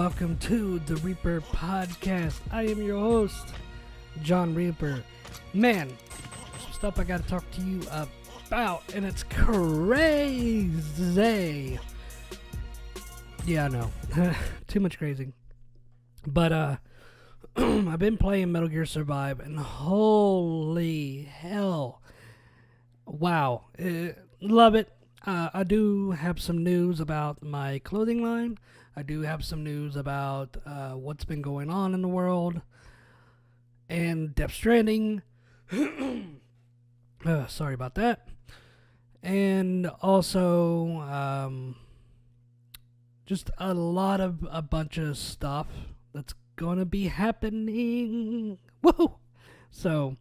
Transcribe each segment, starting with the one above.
welcome to the Reaper Podcast. I am your host, John Reaper. Man, some stuff I gotta talk to you about, and it's crazy. Yeah, I know. Too much crazy. But, I've been playing Metal Gear Survive, and holy hell. Wow. Love it. I do have some news about my clothing line. I do have some news about what's been going on in the world. And Death Stranding. Sorry about that. And also, just a bunch of stuff that's gonna be happening. Woo! So,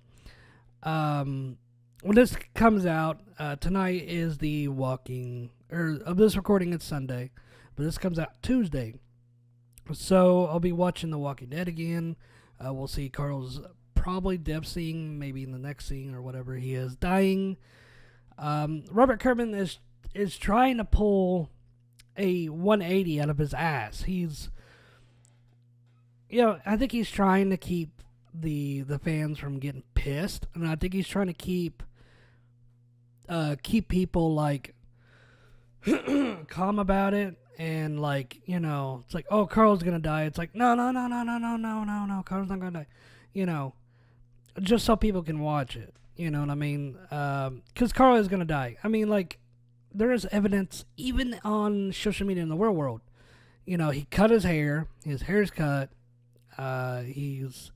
when this comes out, tonight is the of this recording, it's Sunday, but this comes out Tuesday. So I'll be watching The Walking Dead again. We'll see Carl's probably death scene, maybe in the next scene or whatever he is dying. Robert Kirkman is trying to pull a 180 out of his ass. I think he's trying to keep the fans from getting pissed, and I think he's trying to keep people like calm about it, and it's like, oh, Carl's gonna die. It's like, no, Carl's not gonna die. Just so people can watch it. You know what I mean? Because Carl is gonna die. I mean, there is evidence even on social media in the real world. He cut his hair. His hair's cut. He's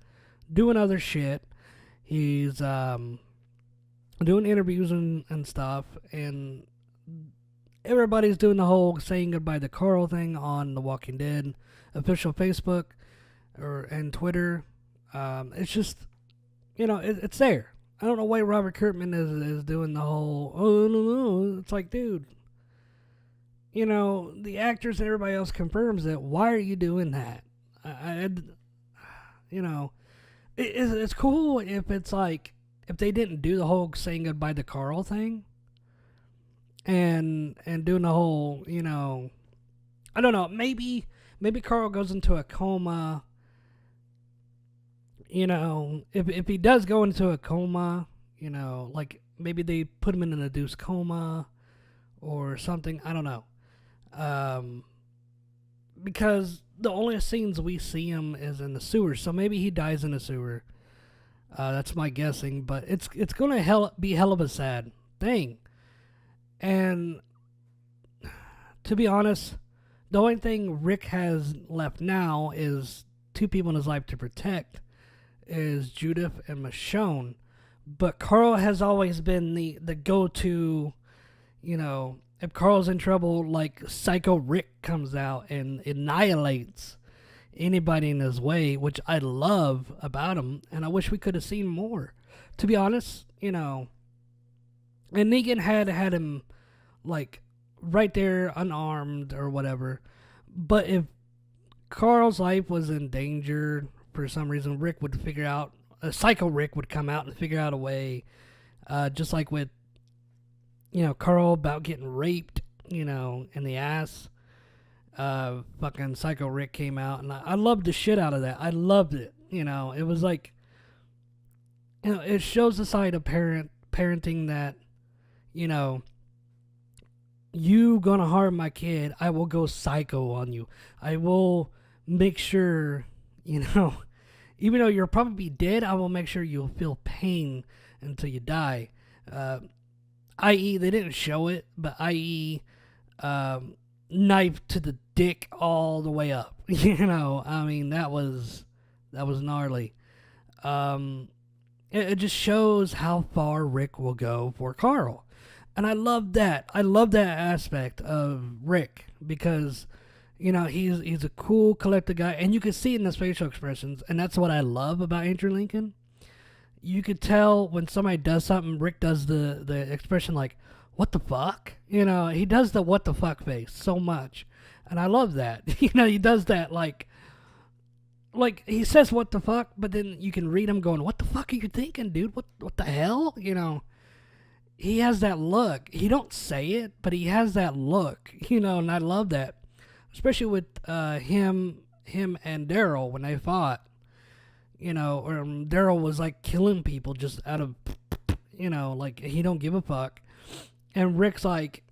doing other shit. He's doing interviews and stuff, and everybody's doing the whole saying goodbye to Carl thing on The Walking Dead official Facebook and Twitter. It's just, it's there. I don't know why Robert Kirkman is doing the whole, oh, no. It's like, dude, the actors and everybody else confirms it. Why are you doing that? It's cool if it's like, if they didn't do the whole saying goodbye to Carl thing and doing the whole, I don't know, maybe Carl goes into a coma. If he does go into a coma, maybe they put him in an induced coma or something. I don't know. Because the only scenes we see him is in the sewer, so maybe he dies in the sewer. That's my guessing, but it's gonna be hell of a sad thing. And to be honest, the only thing Rick has left now is two people in his life to protect, is Judith and Michonne. But Carl has always been the go-to, if Carl's in trouble, Psycho Rick comes out and annihilates anybody in his way, which I love about him, and I wish we could have seen more. To be honest, and Negan had him, right there, unarmed or whatever. But if Carl's life was in danger for some reason, Rick would figure out, Psycho Rick would come out and figure out a way, just like with, Carl about getting raped, in the ass. Fucking Psycho Rick came out, and I loved the shit out of that. I loved it. It was like, it shows the side of parenting that, you gonna harm my kid, I will go psycho on you. I will make sure, even though you'll probably be dead, I will make sure you'll feel pain until you die. I.e., they didn't show it, but i.e., knife to the dick all the way up. I mean, that was gnarly. It just shows how far Rick will go for Carl. And I love that. I love that aspect of Rick because, he's a cool, collected guy. And you can see it in his facial expressions. And that's what I love about Andrew Lincoln. You could tell when somebody does something, Rick does the expression like, what the fuck? He does the what the fuck face so much. And I love that. He does that like he says what the fuck, but then you can read him going, what the fuck are you thinking, dude? What the hell? He has that look. He don't say it, but he has that look, and I love that. Especially with him him and Daryl when they fought. Or Daryl was like killing people just out of, like he don't give a fuck. And Rick's like,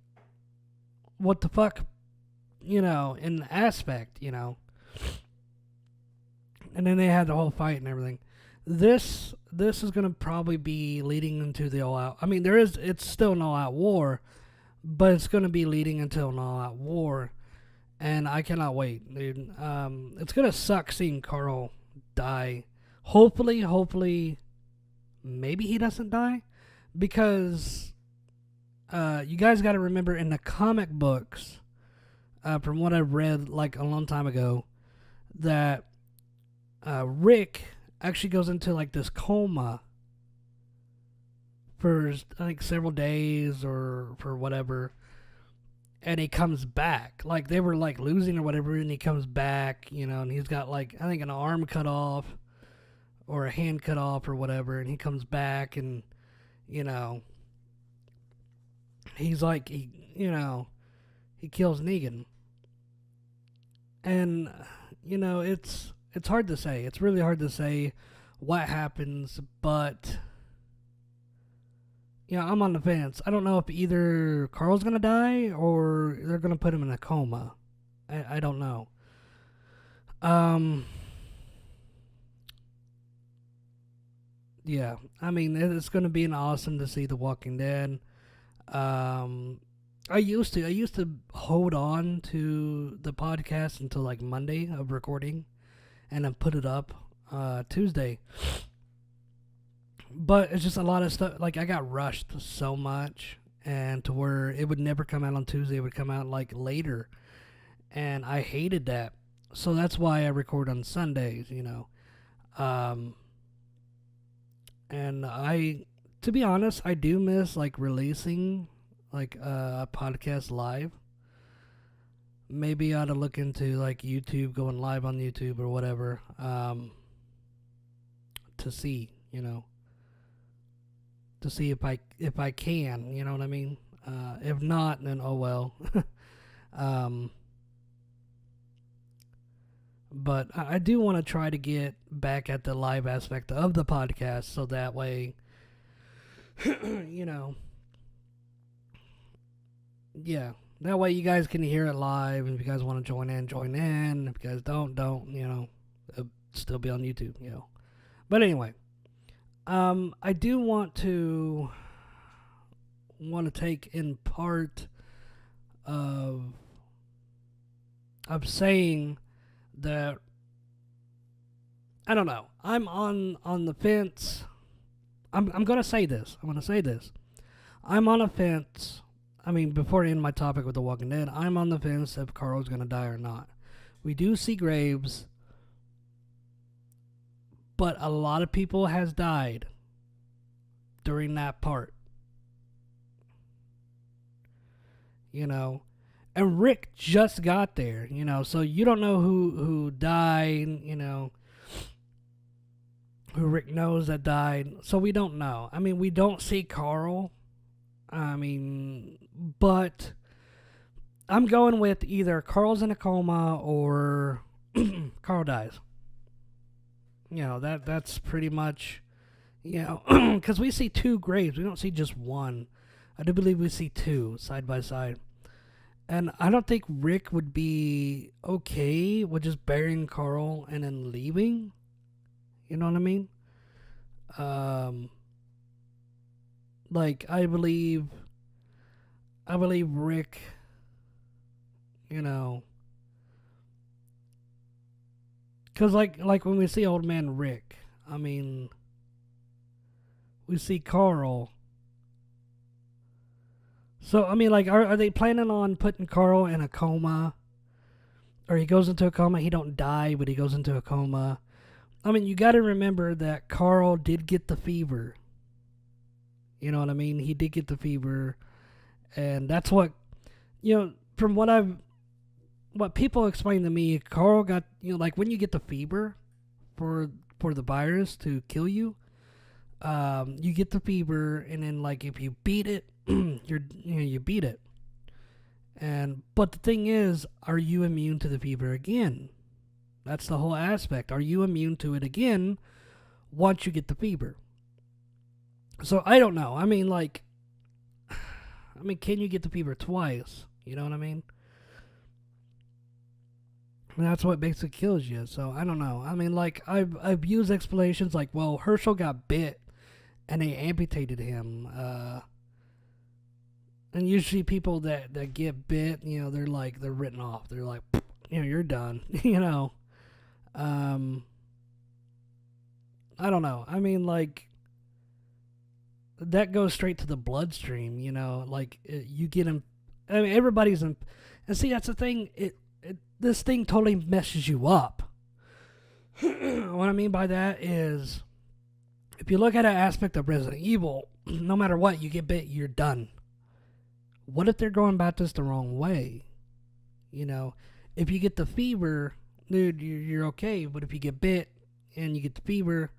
what the fuck, in the aspect, And then they had the whole fight and everything. This is gonna probably be leading into the all out. I mean, it's still an all out war, but it's gonna be leading into an all out war, and I cannot wait, dude. It's gonna suck seeing Carl die. Hopefully, maybe he doesn't die, because you guys got to remember in the comic books, from what I read like a long time ago, that Rick actually goes into like this coma for I think several days or for whatever, and he comes back. Like they were like losing or whatever, and he comes back, and he's got like I think an arm cut off or a hand cut off or whatever, and he comes back and he's like he kills Negan. And it's hard to say. It's really hard to say what happens, but I'm on the fence. I don't know if either Carl's gonna die or they're gonna put him in a coma. I don't know. Yeah, I mean it's gonna be awesome to see The Walking Dead. I used to hold on to the podcast until like Monday of recording, and then put it up Tuesday. But it's just a lot of stuff. Like I got rushed so much, and to where it would never come out on Tuesday. It would come out like later, and I hated that. So that's why I record on Sundays. And to be honest, I do miss like releasing like a podcast live. Maybe I ought to look into like YouTube, going live on YouTube or whatever, to see, to see if I can, you know what I mean? If not, then oh well. But I do want to try to get back at the live aspect of the podcast, so that way, yeah, that way you guys can hear it live. And if you guys want to join in, join in. If you guys don't, it'll still be on YouTube, But anyway, I do want to take in part of saying that I don't know. I'm on the fence. I'm gonna say this. I'm on a fence. I mean, before I end my topic with The Walking Dead, I'm on the fence if Carl's gonna die or not. We do see Graves, but a lot of people has died during that part. And Rick just got there, so you don't know who died, who Rick knows that died. So we don't know. I mean, we don't see Carl. I mean, but I'm going with either Carl's in a coma or Carl dies. That's pretty much, because we see two graves. We don't see just one. I do believe we see two side by side. And I don't think Rick would be okay with just burying Carl and then leaving. You know what I mean? Like I believe Rick, cause like when we see old man Rick, I mean, we see Carl. So I mean, like, are they planning on putting Carl in a coma, or he goes into a coma? He don't die, but he goes into a coma. I mean, you got to remember that Carl did get the fever. You know what I mean? He did get the fever, and that's what, from what people explain to me, Carl got, like when you get the fever for the virus to kill you, you get the fever, and then like if you beat it, you beat it. But the thing is, are you immune to the fever again? That's the whole aspect. Are you immune to it again once you get the fever? So I don't know. I mean, like, can you get the fever twice? You know what I mean? And that's what basically kills you. So I don't know. I mean, like, I've used explanations like, well, Herschel got bit and they amputated him. And usually people that get bit, they're written off. They're like, you're done. I don't know. I mean, like, that goes straight to the bloodstream. Like you get him. I mean, everybody's in. And see, that's the thing. This thing totally messes you up. What I mean by that is, if you look at an aspect of Resident Evil, no matter what, you get bit, you're done. What if they're going about this the wrong way? If you get the fever, dude, you're okay. But if you get bit and you get the fever,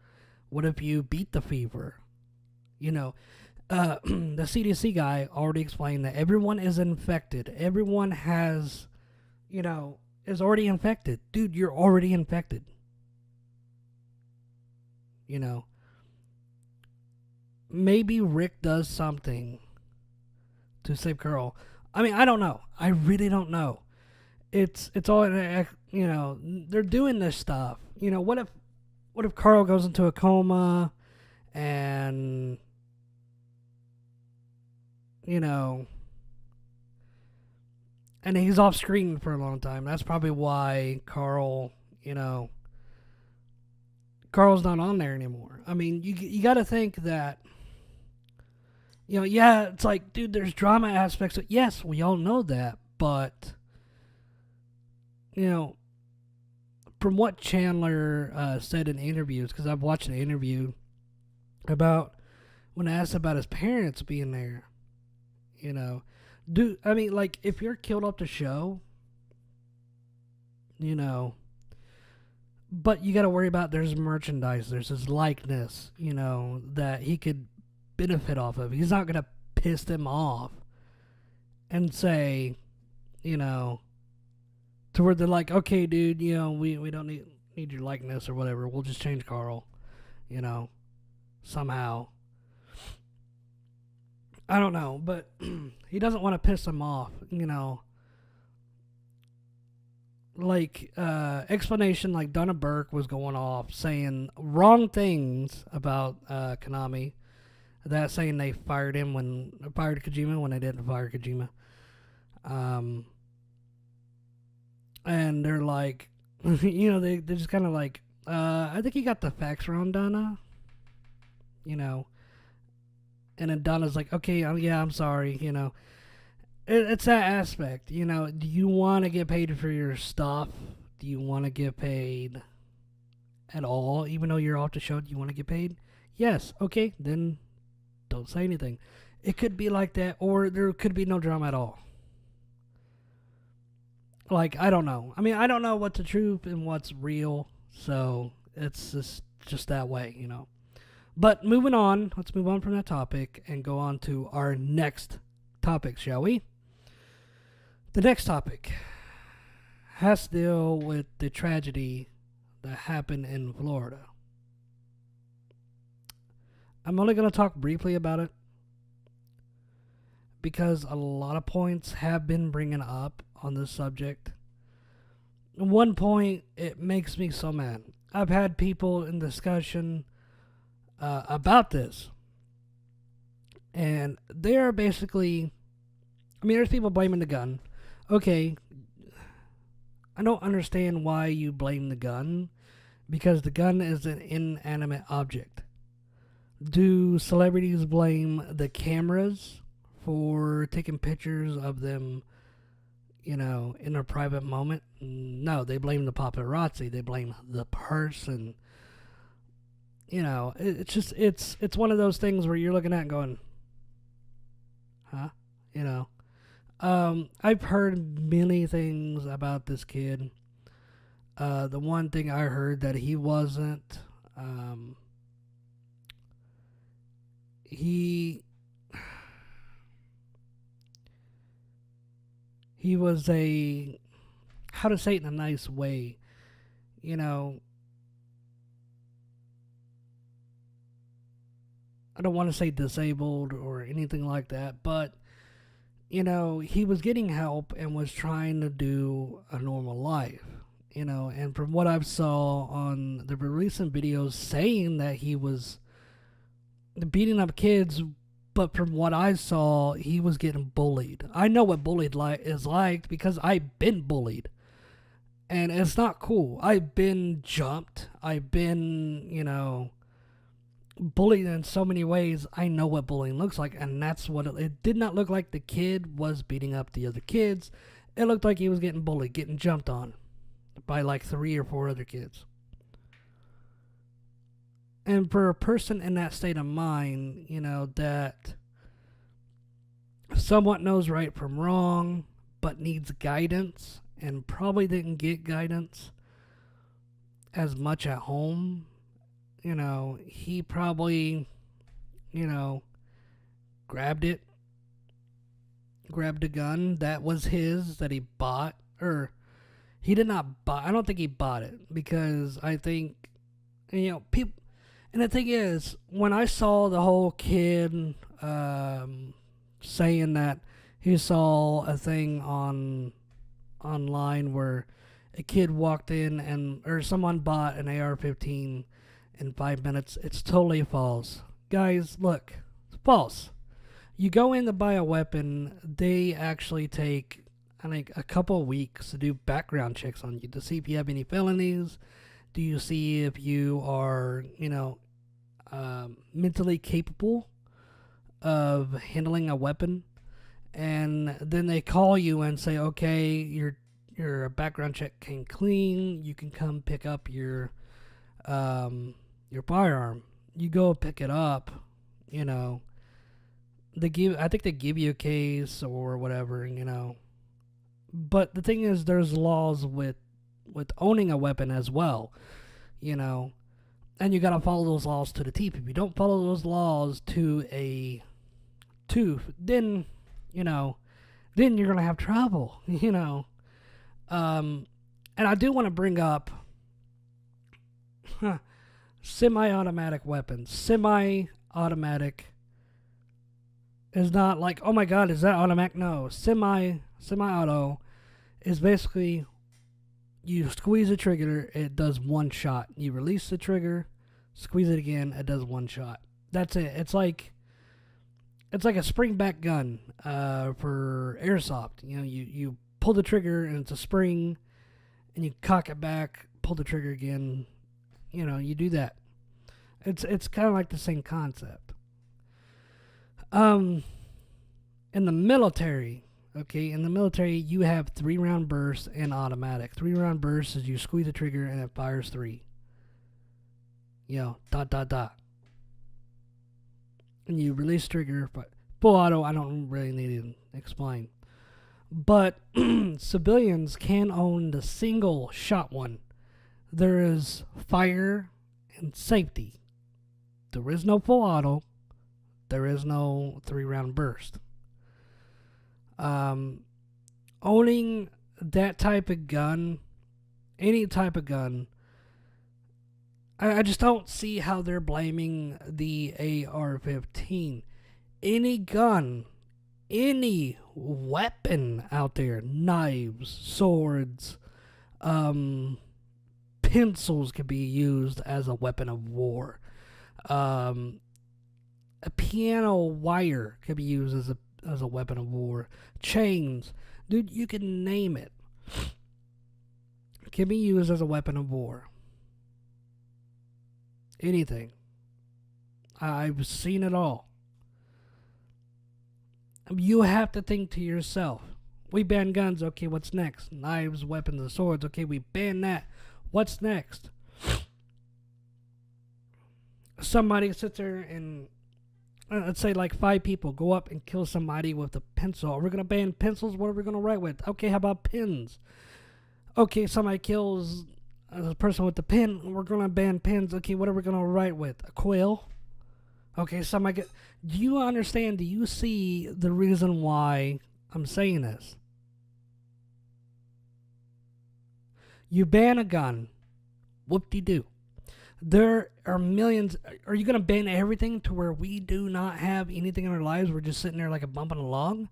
what if you beat the fever? The CDC guy already explained that everyone is infected. Everyone has, is already infected. Dude, you're already infected. Maybe Rick does something to save Carl. I mean, I don't know. I really don't know. It's all, they're doing this stuff. What if Carl goes into a coma and, and he's off screen for a long time. That's probably why Carl's not on there anymore. I mean, you got to think that, yeah, it's like, dude, there's drama aspects. Yes, we all know that, but, from what Chandler said in interviews, because I've watched an interview about when asked about his parents being there, I mean, like, if you're killed off the show, but you got to worry about there's merchandise, there's his likeness, that he could benefit off of. He's not going to piss them off and say, to where they're like, okay, dude, we don't need your likeness or whatever. We'll just change Carl, somehow. I don't know, but he doesn't want to piss them off, Like, explanation like Donna Burke was going off saying wrong things about Konami. That saying they fired Kojima when they didn't fire Kojima. And they're like, they're just kind of like, I think you got the facts wrong, Donna. And then Donna's like, okay, yeah, I'm sorry, It's that aspect, do you want to get paid for your stuff? Do you want to get paid at all? Even though you're off the show, do you want to get paid? Yes, okay, then don't say anything. It could be like that, or there could be no drama at all. Like, I don't know. I mean, I don't know what's the truth and what's real, so it's just that way, But moving on, let's move on from that topic and go on to our next topic, shall we? The next topic has to deal with the tragedy that happened in Florida. I'm only going to talk briefly about it because a lot of points have been bringing up on this subject. At one point, it makes me so mad. I've had people in discussion about this, and they are basically, there's people blaming the gun. Okay, I don't understand why you blame the gun, because the gun is an inanimate object. Do celebrities blame the cameras for taking pictures of them, in a private moment? No, they blame the paparazzi. They blame the person. It's just, it's one of those things where you're looking at and going, huh? I've heard many things about this kid. The one thing I heard that he wasn't, he was how to say it in a nice way, you know, I don't want to say disabled or anything like that, but he was getting help and was trying to do a normal life. And from what I've saw on the recent videos saying that he was beating up kids, but from what I saw, he was getting bullied. I know what bullied is like because I've been bullied. And it's not cool. I've been jumped. I've been, bullied in so many ways. I know what bullying looks like, and that's what it did not look like the kid was beating up the other kids. It looked like he was getting bullied, getting jumped on by like 3 or 4 other kids. And for a person in that state of mind, that somewhat knows right from wrong, but needs guidance, and probably didn't get guidance as much at home, he probably, grabbed a gun that was his that he bought, or he did not buy. I don't think he bought it because I think, people. And the thing is, when I saw the whole kid saying that he saw a thing online where a kid walked in or someone bought an AR-15 in 5 minutes, it's totally false. Guys, look, it's false. You go in to buy a weapon, they actually take, I think, a couple of weeks to do background checks on you to see if you have any felonies. Do you see if you are, mentally capable of handling a weapon? And then they call you and say, okay, your background check came clean. You can come pick up your firearm. You go pick it up. I think they give you a case or whatever. But the thing is, there's laws with owning a weapon as well. And you gotta follow those laws to the T. If you don't follow those laws to a tooth, then then you're gonna have trouble. And I do want to bring up semi-automatic weapons. Semi-automatic is not like, oh my god, is that automatic? No, semi-auto is basically you squeeze the trigger, it does one shot. You release the trigger, squeeze it again, it does one shot. That's it. It's like a spring-back gun for airsoft. You pull the trigger and it's a spring, and you cock it back, pull the trigger again. You do that. It's kind of like the same concept. In the military, you have 3-round bursts and automatic. 3-round bursts is you squeeze the trigger and it fires 3. Dot. And you release trigger, but full auto, I don't really need to explain. But civilians can own the single shot one. There is fire and safety. There is no full auto. There is no 3-round burst. Owning that type of gun, any type of gun, I just don't see how they're blaming the AR-15. Any gun, any weapon out there, knives, swords, pencils can be used as a weapon of war. A piano wire can be used as a weapon of war. Chains, dude, you can name it. Can be used as a weapon of war. Anything. I've seen it all. You have to think to yourself. We ban guns, okay, what's next? Knives, weapons, and swords, okay, we ban that. What's next? Somebody sits there and let's say like 5 people go up and kill somebody with a pencil. We're going to ban pencils. What are we going to write with? Okay, how about pens? Okay, somebody kills a person with the pen. We're going to ban pens. Okay, what are we going to write with? A quill? Okay, somebody do you understand? Do you see the reason why I'm saying this? You ban a gun. Whoop-de-doo. There are millions. Are you going to ban everything to where we do not have anything in our lives? We're just sitting there like a bumping along?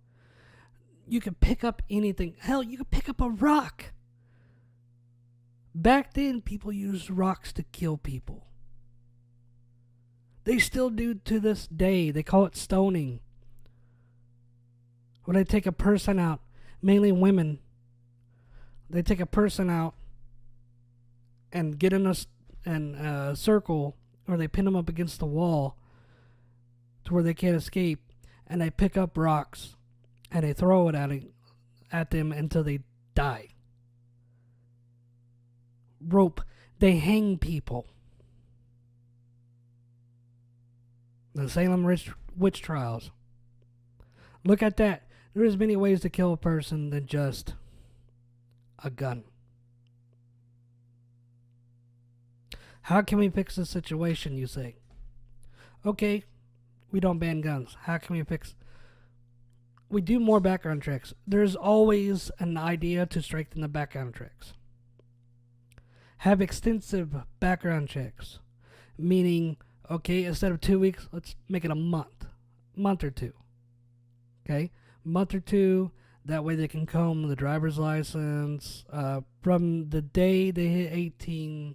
You can pick up anything. Hell, you can pick up a rock. Back then, people used rocks to kill people. They still do to this day. They call it stoning. When they take a person out, mainly women, they take a person out and get in a circle, or they pin them up against the wall to where they can't escape, and they pick up rocks and they throw it at them until they die. Rope. They hang people. The Salem witch trials. Look at that. There's many ways to kill a person than just a gun. How can we fix this situation, you say? Okay, we don't ban guns. How can we fix? We do more background checks. There's always an idea to strengthen the background checks. Have extensive background checks. Meaning, okay, instead of 2 weeks, let's make it a month. Month or two. Okay? Month or two. That way they can comb the driver's license. From the day they hit 18,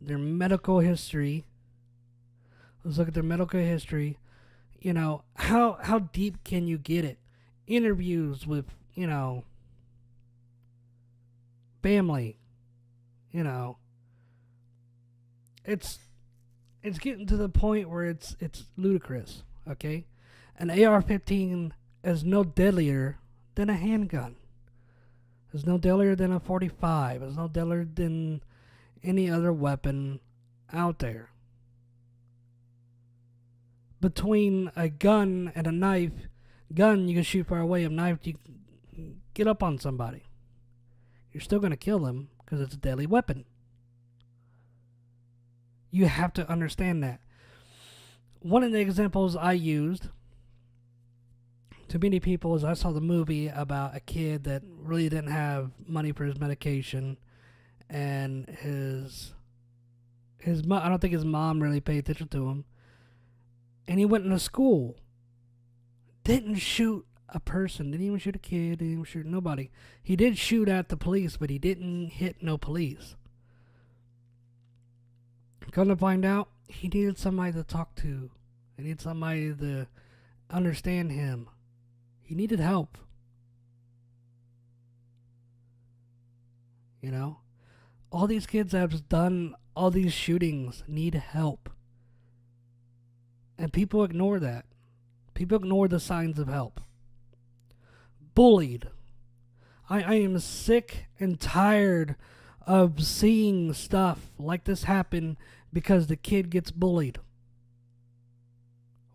their medical history. Let's look at their medical history. You know, how deep can you get it? Interviews with, family. It's getting to the point where it's ludicrous, okay? An AR-15 is no deadlier than a handgun. It's no deadlier than a 45. It's no deadlier than any other weapon out there. Between a gun and a knife, gun you can shoot far away, a knife you can get up on somebody. You're still going to kill them because it's a deadly weapon. You have to understand that. One of the examples I used to many people is I saw the movie about a kid that really didn't have money for his medication, and his I don't think his mom really paid attention to him, and he went into school. Didn't shoot a person, didn't even shoot a kid, didn't even shoot nobody. He did shoot at the police, but he didn't hit no police. Come to find out, he needed somebody to talk to. He needed somebody to understand him. He needed help. All these kids that have done all these shootings need help. And people ignore that. People ignore the signs of help. Bullied. I am sick and tired of seeing stuff like this happen because the kid gets bullied.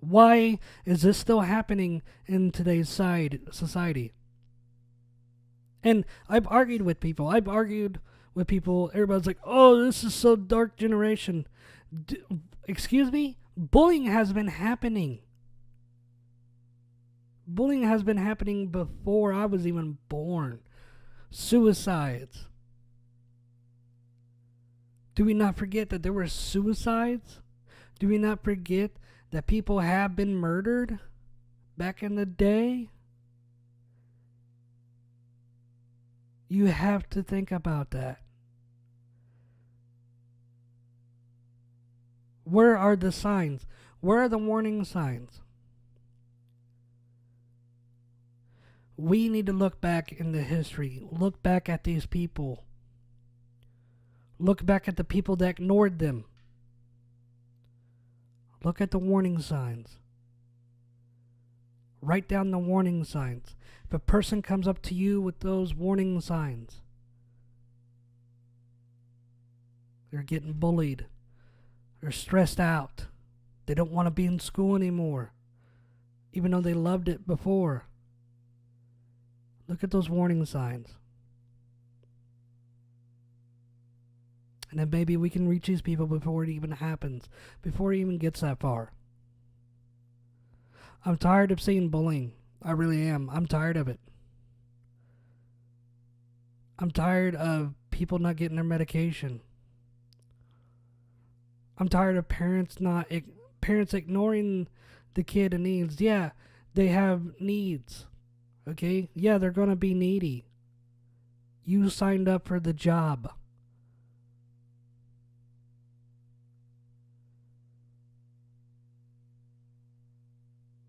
Why is this still happening in today's society? And I've argued with people. Everybody's like, oh, this is so dark generation. Excuse me? Bullying has been happening. Bullying has been happening before I was even born. Suicides. Do we not forget that there were suicides? Do we not forget that people have been murdered back in the day? You have to think about that. Where are the signs? Where are the warning signs? We need to look back into history. Look back at these people. Look back at the people that ignored them. Look at the warning signs. Write down the warning signs. If a person comes up to you with those warning signs, they're getting bullied. They're stressed out. They don't want to be in school anymore, even though they loved it before. Look at those warning signs. And then maybe we can reach these people before it even happens, before it even gets that far. I'm tired of seeing bullying. I really am. I'm tired of it. I'm tired of people not getting their medication. I'm tired of parents ignoring the kid and needs. Yeah, they have needs. Okay? Yeah, they're going to be needy. You signed up for the job.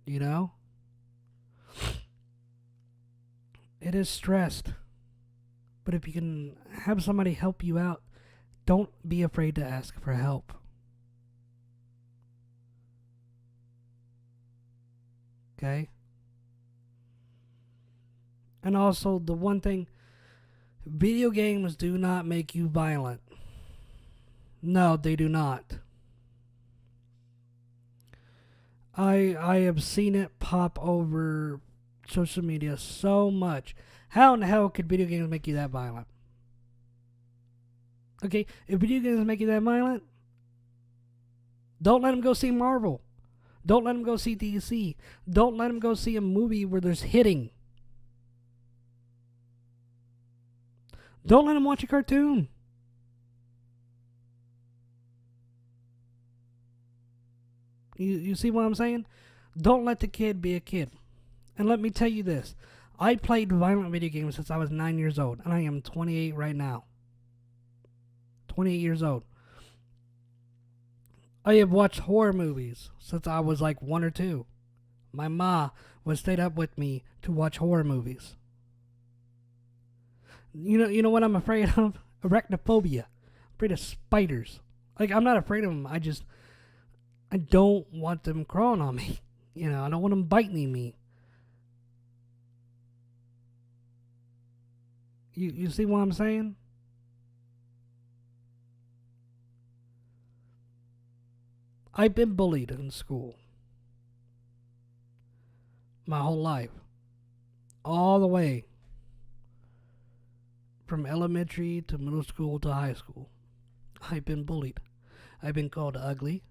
You know? It is stressed. But if you can have somebody help you out, don't be afraid to ask for help. Okay? And also, the one thing, video games do not make you violent. No, they do not. I have seen it pop over social media so much. How in the hell could video games make you that violent? Okay, if video games make you that violent, don't let them go see Marvel. Don't let them go see DC. Don't let them go see a movie where there's hitting. Don't let them watch a cartoon. You see what I'm saying? Don't let the kid be a kid. And let me tell you this. I played violent video games since I was 9 years old, and I am 28 right now. 28 years old. I have watched horror movies since I was like 1 or 2. My ma would stay up with me to watch horror movies. You know what I'm afraid of? Arachnophobia. I'm afraid of spiders. Like, I'm not afraid of them. I don't want them crawling on me. I don't want them biting me. You see what I'm saying? I've been bullied in school my whole life. All the way from elementary to middle school to high school. I've been bullied. I've been called ugly.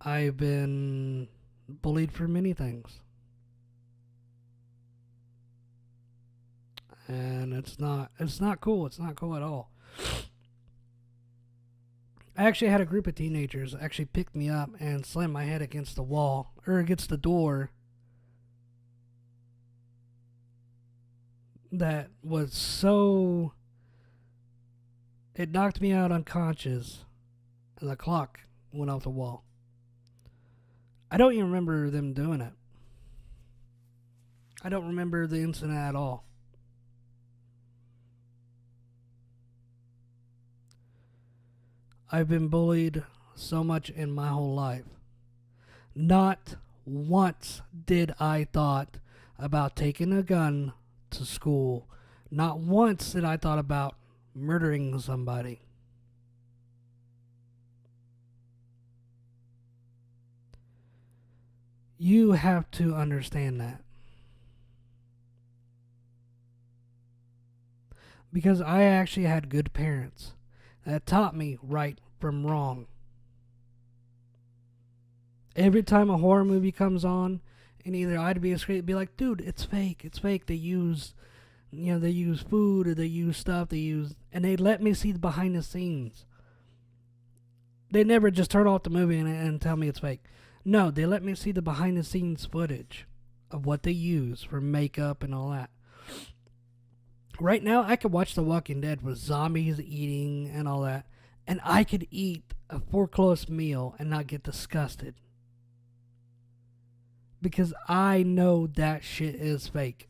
I've been bullied for many things. And it's not cool. It's not cool at all. I actually had a group of teenagers actually pick me up and slam my head against the wall or against the door that was so, it knocked me out unconscious and the clock went off the wall. I don't even remember them doing it. I don't remember the incident at all. I've been bullied so much in my whole life. Not once did I thought about taking a gun to school. Not once did I thought about murdering somebody. You have to understand that. Because I actually had good parents that taught me right from wrong. Every time a horror movie comes on, and either I'd be like, dude, it's fake, it's fake. They use food or they use stuff, and they let me see the behind the scenes. They never just turn off the movie and tell me it's fake. No, they let me see the behind the scenes footage of what they use for makeup and all that. Right now, I could watch The Walking Dead with zombies eating and all that, and I could eat a 4-course meal and not get disgusted. Because I know that shit is fake.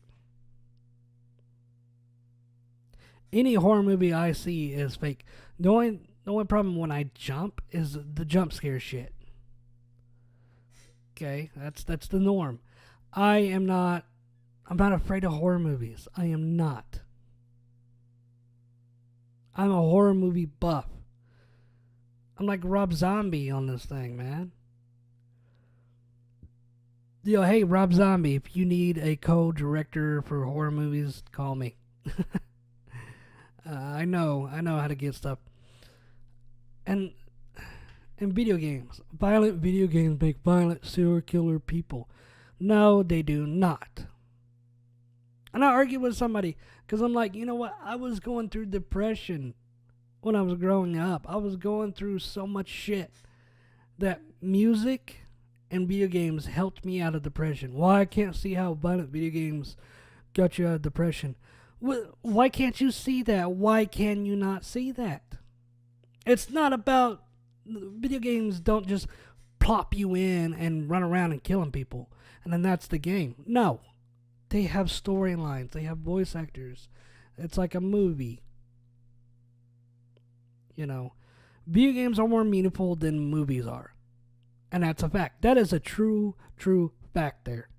Any horror movie I see is fake. The only problem when I jump is the jump scare shit. Okay, that's the norm. I'm not afraid of horror movies. I am not. I'm a horror movie buff. I'm like Rob Zombie on this thing, man. Hey, Rob Zombie, if you need a co-director for horror movies, call me. I know how to get stuff. And in video games, violent video games make violent serial killer people. No, they do not. And I argue with somebody because I'm like, you know what? I was going through depression. when I was growing up. I was going through so much shit that music and video games helped me out of depression. Why I can't see how violent video games got you out of depression. Why can't you see that? Why can you not see that? It's not about video games. Don't just plop you in and run around and killing people, and then that's the game. No, they have storylines. They have voice actors. It's like a movie. You know, video games are more meaningful than movies are, and that's a fact. That is a true fact there.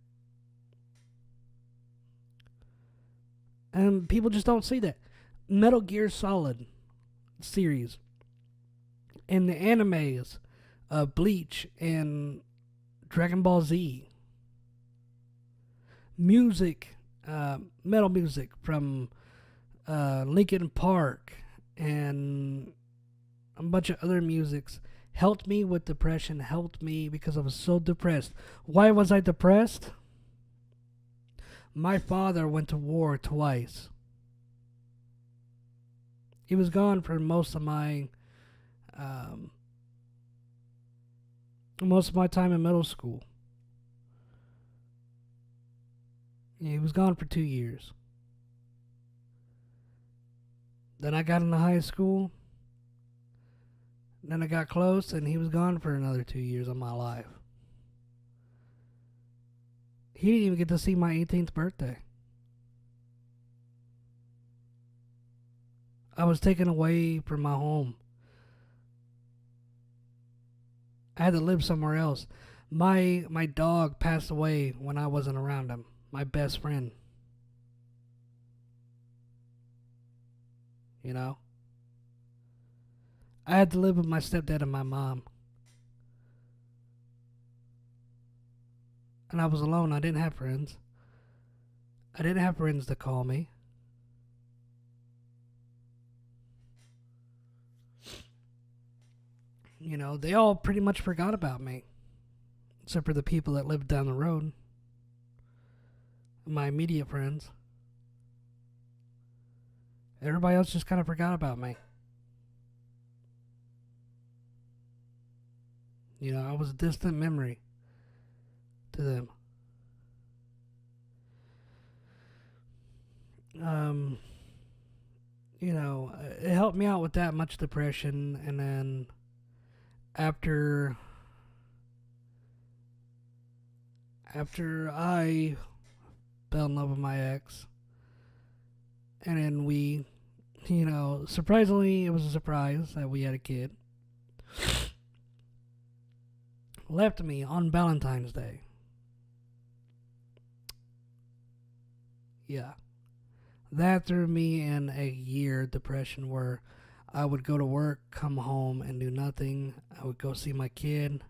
And people just don't see that. Metal Gear Solid series and the animes of Bleach and Dragon Ball Z. Music, metal music from Linkin Park and a bunch of other musics helped me with depression, helped me because I was so depressed. Why was I depressed? My father went to war twice. He was gone for most of my time in middle school. Yeah, he was gone for 2 years. Then I got into high school. Then I got close, and he was gone for another 2 years of my life. He didn't even get to see my 18th birthday. I was taken away from my home. I had to live somewhere else. My dog passed away when I wasn't around him. My best friend. You know? I had to live with my stepdad and my mom. And I was alone. I didn't have friends. I didn't have friends to call me. You know, they all pretty much forgot about me. Except for the people that lived down the road. My immediate friends. Everybody else just kind of forgot about me. You know, I was a distant memory to them. You know, it helped me out with that much depression, and then after I fell in love with my ex, and then we, you know, surprisingly, it was a surprise that we had a kid, left me on Valentine's Day. Yeah. That threw me in a year depression where I would go to work, come home, and do nothing. I would go see my kid,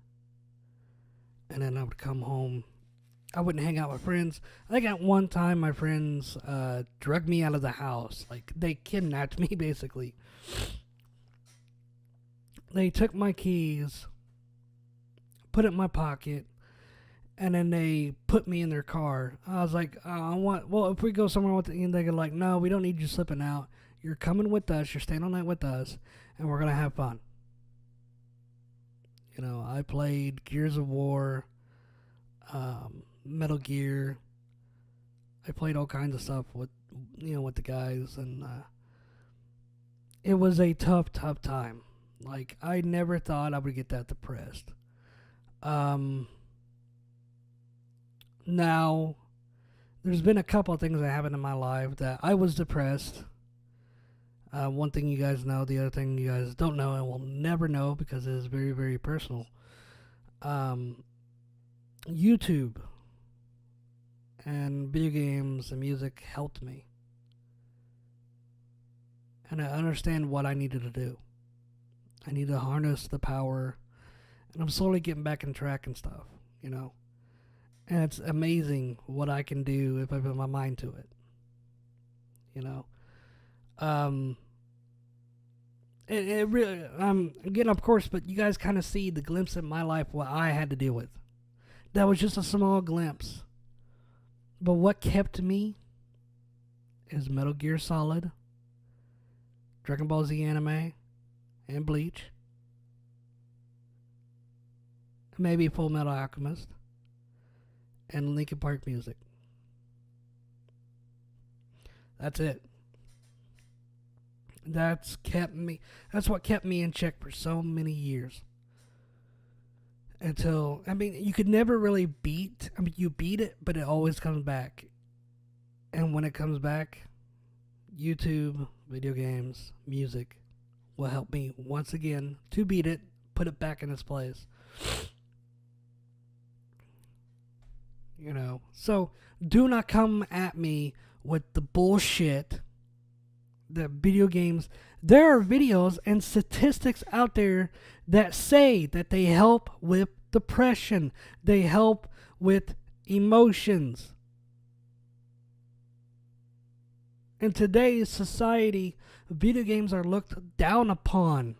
and then I would come home. I wouldn't hang out with friends. I think at one time my friends drugged me out of the house. Like, they kidnapped me, basically. They took my keys, put it in my pocket, and then they put me in their car. I was like, if we go somewhere with the, and they're like, no, we don't need you slipping out. You're coming with us. You're staying all night with us, and we're going to have fun. You know, I played Gears of War, Metal Gear. I played all kinds of stuff with the guys, and it was a tough time. Like, I never thought I would get that depressed. Now, there's been a couple of things that happened in my life that I was depressed. One thing you guys know, the other thing you guys don't know and will never know because it is very, very personal. YouTube and video games and music helped me. And I understand what I needed to do. I need to harness the power, and I'm slowly getting back on track and stuff, you know. And it's amazing what I can do if I put my mind to it, you know. It really, I'm getting off course, but you guys kind of see the glimpse in my life what I had to deal with. That was just a small glimpse. But what kept me is Metal Gear Solid, Dragon Ball Z anime, and Bleach. Maybe Full Metal Alchemist. And Linkin Park music. That's it. That's what kept me in check for so many years. Until, you could never really you beat it, but it always comes back. And when it comes back, YouTube, video games, music will help me once again to beat it, put it back in its place. So do not come at me with the bullshit that video games. There are videos and statistics out there that say that they help with depression. They help with emotions. In today's society, video games are looked down upon.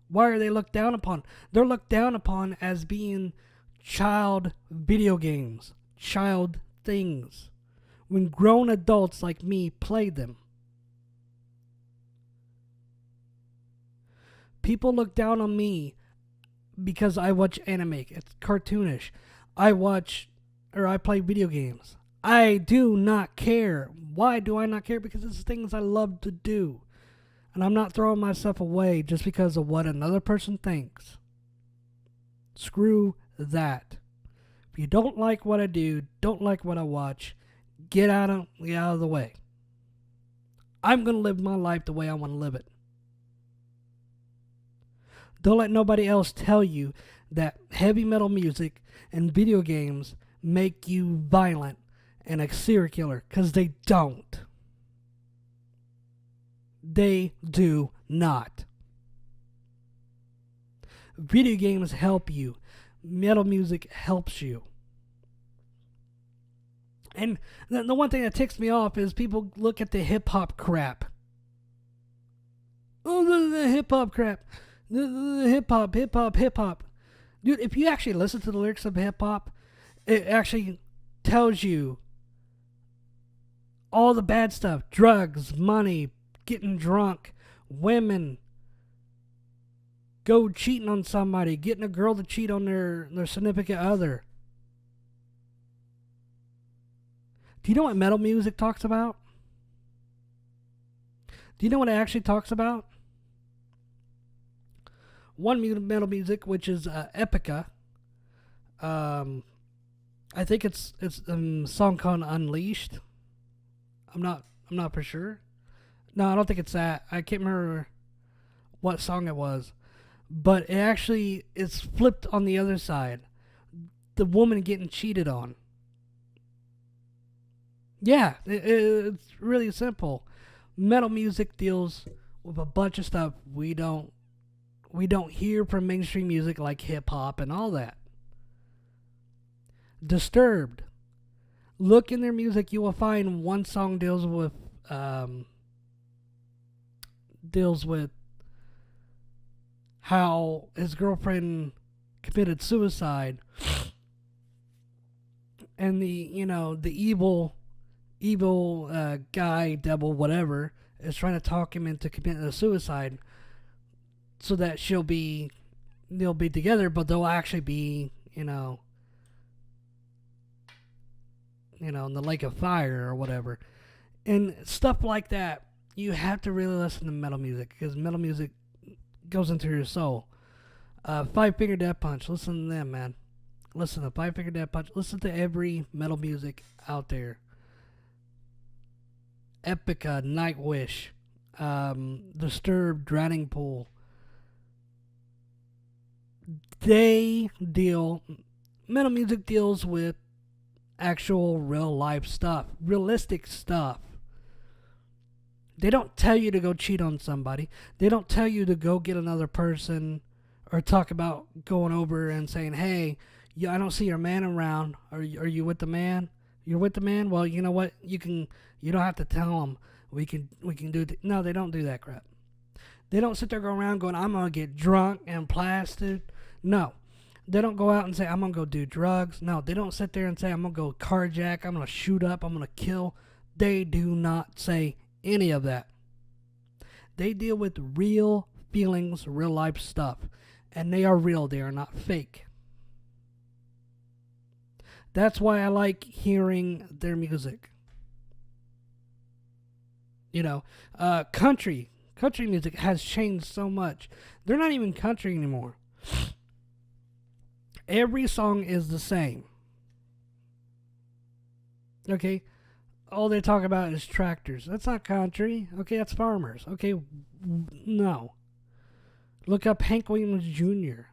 Why are they looked down upon? They're looked down upon as being child video games, child things, when grown adults like me play them. People look down on me because I watch anime. It's cartoonish. I play video games. I do not care. Why do I not care? Because it's things I love to do. And I'm not throwing myself away just because of what another person thinks. Screw that. If you don't like what I do, don't like what I watch, get out of the way. I'm going to live my life the way I want to live it. Don't let nobody else tell you that heavy metal music and video games make you violent and a serial killer, because they don't. They do not. Video games help you. Metal music helps you. And the one thing that ticks me off is people look at the hip-hop crap. Oh, the hip-hop crap. The hip-hop. Dude, if you actually listen to the lyrics of hip-hop, it actually tells you all the bad stuff. Drugs, money, getting drunk, women, go cheating on somebody, getting a girl to cheat on their significant other. Do you know what metal music talks about? Do you know what it actually talks about? One metal music, which is Epica. I think it's a song called Unleashed. I'm not for sure. No, I don't think it's that. I can't remember what song it was. But it actually is flipped on the other side. The woman getting cheated on. Yeah, it's really simple. Metal music deals with a bunch of stuff we don't hear from mainstream music like hip hop and all that. Disturbed. Look in their music, you will find one song deals with how his girlfriend committed suicide, and the evil guy, devil, whatever, is trying to talk him into committing a suicide so that they'll be together, but they'll actually be, in the lake of fire or whatever. And stuff like that, you have to really listen to metal music, because metal music goes into your soul. Five Finger Death Punch, listen to them, man. Listen to Five Finger Death Punch. Listen to every metal music out there. Epica, Nightwish, Disturbed, Drowning Pool. Metal music deals with actual real life stuff, realistic stuff. They don't tell you to go cheat on somebody. They don't tell you to go get another person or talk about going over and saying, hey, I don't see your man around. Are you with the man? You're with the man? Well, you know what? You don't have to tell them. We can do it. No, they don't do that crap. They don't sit there going around going, I'm going to get drunk and plastered. No. They don't go out and say, I'm going to go do drugs. No, they don't sit there and say, I'm going to go carjack. I'm going to shoot up. I'm going to kill. They do not say any of that. They deal with real feelings, real life stuff. And they are real, they are not fake. That's why I like hearing their music. You know, country music has changed so much. They're not even country anymore. Every song is the same. Okay, all they talk about is tractors. That's not country. Okay, that's farmers. Okay, no. Look up Hank Williams Jr.,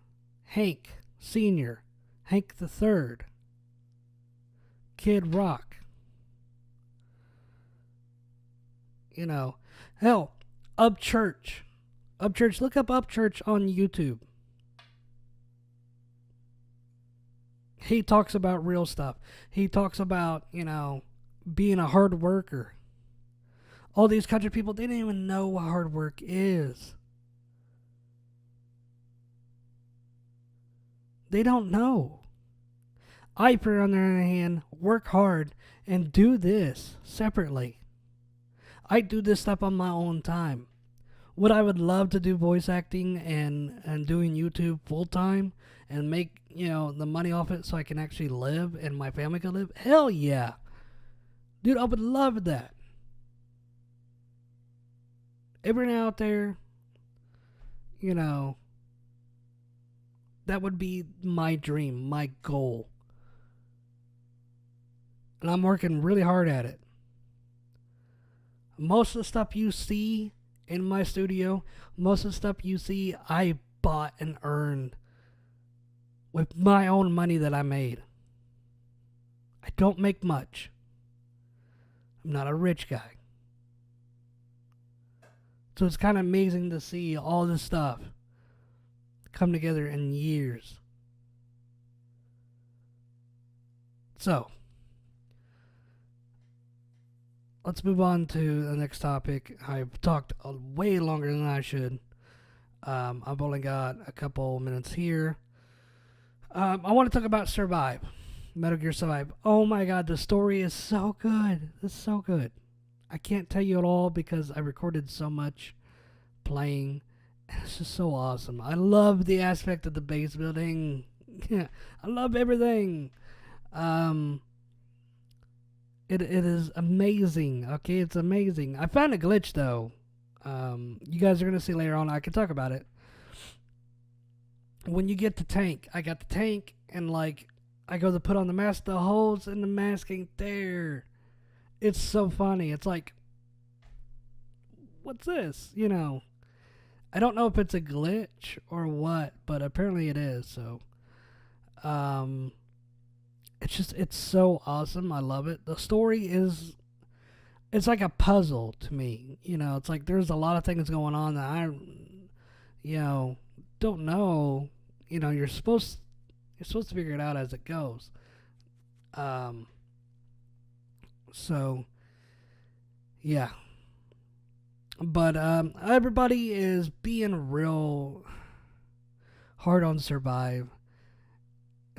Hank Sr., Hank the Third, Kid Rock. You know, hell, Upchurch. Upchurch, look up Upchurch on YouTube. He talks about real stuff. He talks about, being a hard worker. All these country people, they don't even know what hard work is. They don't know. I, for on the other hand, work hard and do this separately. I do this stuff on my own time. Would I would love to do voice acting and doing YouTube full time and make, the money off it so I can actually live and my family can live? Hell yeah. Dude, I would love that. Everyone out there, that would be my dream, my goal. And I'm working really hard at it. Most of the stuff you see in my studio, most of the stuff you see, I bought and earned with my own money that I made. I don't make much. I'm not a rich guy. So it's kind of amazing to see all this stuff come together in years. So, let's move on to the next topic. I've talked way longer than I should. I've only got a couple minutes here. I want to talk about Survive. Metal Gear Survive. Oh my god, the story is so good. It's so good. I can't tell you it all because I recorded so much playing. It's just so awesome. I love the aspect of the base building. I love everything. It is amazing. Okay, it's amazing. I found a glitch though. You guys are gonna see later on. I can talk about it. When you get the tank, I got the tank, and I go to put on the mask. The holes in the mask ain't there. It's so funny. It's like, what's this? I don't know if it's a glitch or what, but apparently it is. So, it's so awesome. I love it. The story it's like a puzzle to me. It's like there's a lot of things going on that I, don't know. You're supposed to figure it out as it goes. So, yeah. But everybody is being real hard on Survive.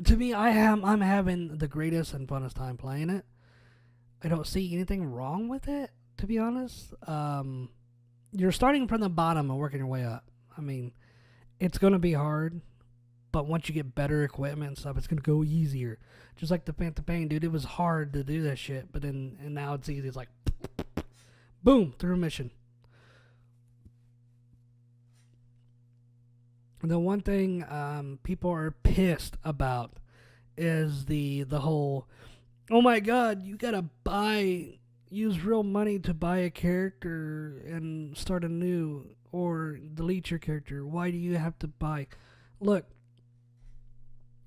To me, I'm having the greatest and funnest time playing it. I don't see anything wrong with it, to be honest. You're starting from the bottom and working your way up. I mean, it's gonna be hard, but once you get better equipment and stuff, it's gonna go easier. Just like the Phantom Pain, dude, it was hard to do that shit, but then and now it's easy. It's like, boom, through a mission. The one thing people are pissed about is the whole, oh my god, you gotta use real money to buy a character and start a new or delete your character. Why do you have to buy? Look,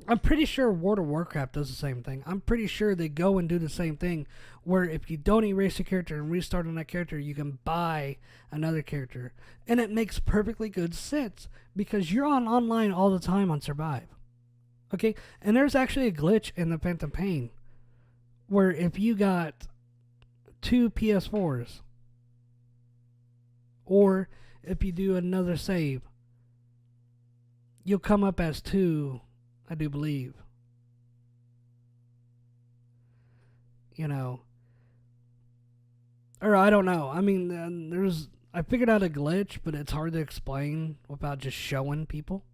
I'm pretty sure World of Warcraft does the same thing. I'm pretty sure they go and do the same thing, where if you don't erase your character and restart on that character, you can buy another character. And it makes perfectly good sense, because you're online all the time on Survive. Okay? And there's actually a glitch in the Phantom Pain, where if you got 2 PS4s, or if you do another save, you'll come up as 2, I do believe. Or I don't know. I mean, I figured out a glitch, but it's hard to explain without just showing people.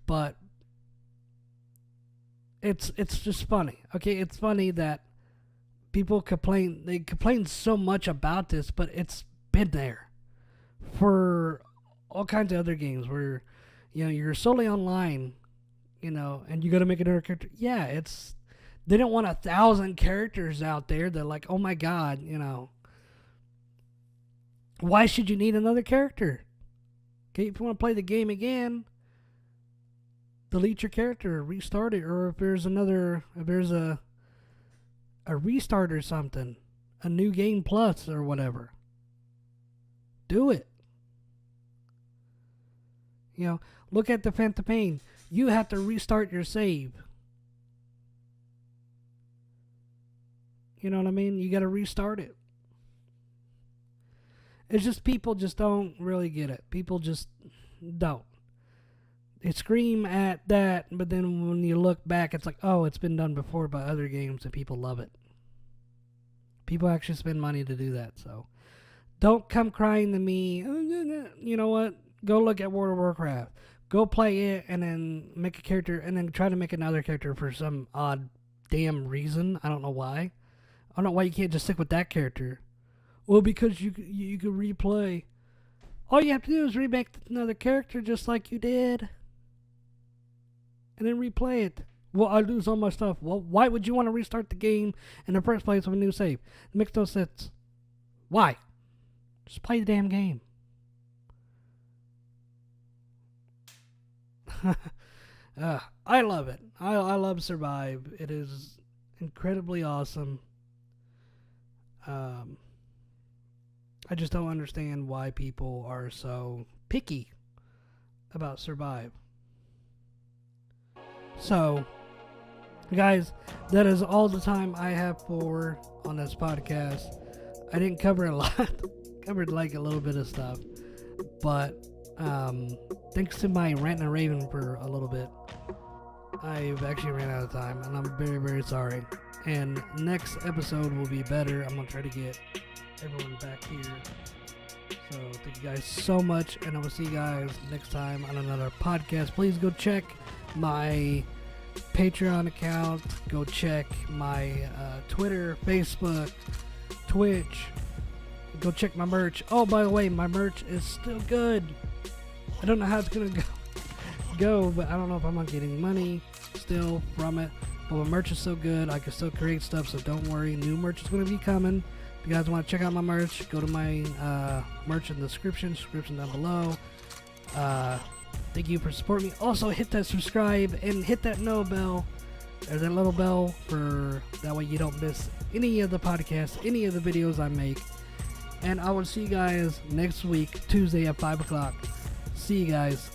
But it's just funny. Okay, it's funny that people complain. They complain so much about this, but it's been there for all kinds of other games where you're solely online, and you got to make another character. Yeah, they don't want 1,000 characters out there. They're like, oh my god, why should you need another character? Okay, if you want to play the game again, delete your character, restart it, or if there's a restart or something, a new game plus or whatever, do it. Look at the Phantom Pain. You have to restart your save. You know what I mean? You got to restart it. It's just people just don't really get it. People just don't. They scream at that, but then when you look back, it's like, oh, it's been done before by other games and people love it. People actually spend money to do that, so don't come crying to me. You know what? Go look at World of Warcraft. Go play it and then make a character and then try to make another character for some odd damn reason. I don't know why. I don't know why you can't just stick with that character. Well, because you can replay. All you have to do is remake another character just like you did. And then replay it. Well, I lose all my stuff. Well, why would you want to restart the game in the first place with a new save? It makes no sense. Why? Just play the damn game. I love it. I love Survive. It is incredibly awesome. I just don't understand why people are so picky about Survive. So, guys, that is all the time I have on this podcast. I didn't cover a lot. Covered like a little bit of stuff. But thanks to my rant and raving for a little bit, I've actually ran out of time, and I'm very, very sorry. And next episode will be better. I'm going to try to get everyone back here. So thank you guys so much, and I will see you guys next time on another podcast. Please go check my Patreon account. Go check my Twitter, Facebook, Twitch. Go check my merch. Oh, by the way, my merch is still good. I don't know how it's going to go, but I don't know if I'm going to get any money still from it. But my merch is so good, I can still create stuff, so don't worry. New merch is going to be coming. If you guys want to check out my merch, go to my merch in the description down below. Thank you for supporting me. Also, hit that subscribe and hit that no bell. There's that little bell for that way you don't miss any of the podcasts, any of the videos I make. And I will see you guys next week, Tuesday at 5 o'clock. See you guys.